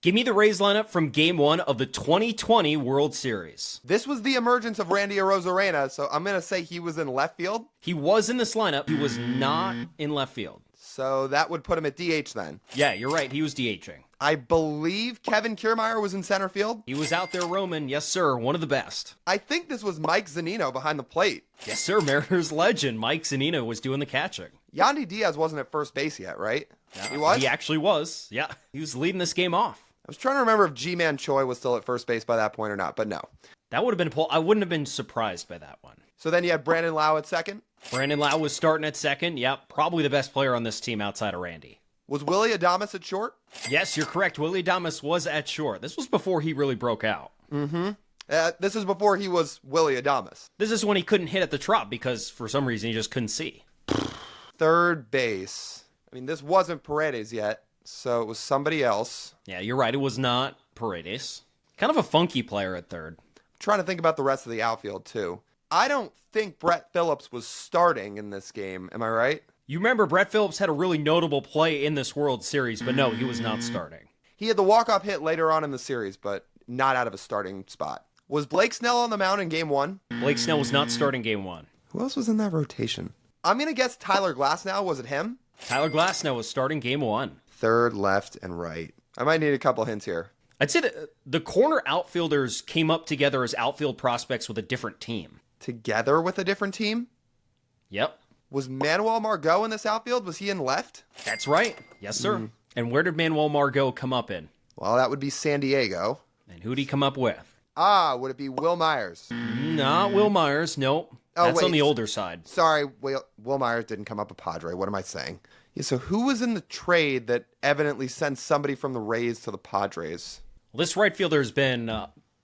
Give me the Rays lineup from Game 1 of the 2020 World Series. This was the emergence of Randy Arozarena, so I'm going to say he was in left field. He was in this lineup. He was not in left field. So that would put him at DH then. Yeah, you're right. He was DHing. I believe Kevin Kiermaier was in center field. He was out there roaming. Yes, sir. One of the best. I think this was Mike Zunino behind the plate. Yes, sir. Mariners legend Mike Zunino was doing the catching. Yandy Diaz wasn't at first base yet, right? Yeah, He was? He actually was. Yeah, he was leading this game off. I was trying to remember if G-Man Choi was still at first base by that point or not, but no. That would have been a pull. I wouldn't have been surprised by that one. So then you had Brandon Lau at second. Brandon Lau was starting at second. Yep, probably the best player on this team outside of Randy. Was Willie Adames at short? Yes, you're correct. Willie Adames was at short. This was before he really broke out. This is before he was Willie Adames. This is when he couldn't hit at the Trop because for some reason he just couldn't see. Third base. I mean, this wasn't Paredes yet, so it was somebody else. Yeah, you're right. It was not Paredes. Kind of a funky player at third. I'm trying to think about the rest of the outfield, too. I don't think Brett Phillips was starting in this game. Am I right? You remember Brett Phillips had a really notable play in this World Series, but no, he was not starting. He had the walk-off hit later on in the series, but not out of a starting spot. Was Blake Snell on the mound in game one? Blake Snell was not starting game one. Who else was in that rotation? I'm going to guess Tyler Glasnow. Was it him? Tyler Glasnow was starting game one. Third, left, and right. I might need a couple hints here. I'd say that the corner outfielders came up together as outfield prospects with a different team. Together with a different team? Yep, Was Manuel Margot in this outfield? Was he in left? that's right. Yes, sir. And where did Manuel Margot come up in? Well, that would be San Diego. And who'd he come up with? Would it be Will Myers? Not Will Myers. Nope. Oh, That's wait. on the older side. Sorry, Will Myers didn't come up a Padre. What am I saying? Yeah, so who was in the trade that evidently sent somebody from the Rays to the Padres? Well, this right fielder has been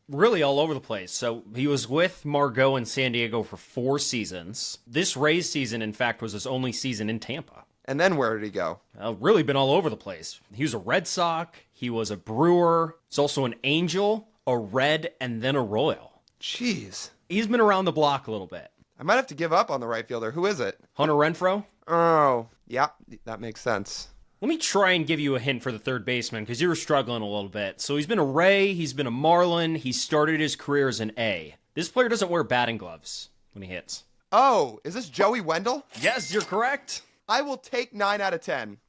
really all over the place. So he was with Margot in San Diego for 4 seasons. This Rays season, in fact, was his only season in Tampa. And then where did he go? Really been all over the place. He was a Red Sox. He was a Brewer. He's also an Angel, a Red, and then a Royal. Jeez. He's been around the block a little bit. I might have to give up on the right fielder. Who is it? Hunter Renfroe? Oh, yeah, that makes sense. Let me try and give you a hint for the third baseman because you were struggling a little bit. So he's been a Ray, he's been a Marlin, he started his career as an A. This player doesn't wear batting gloves when he hits. Oh, is this Joey Wendell? Yes, you're correct. I will take 9 out of 10.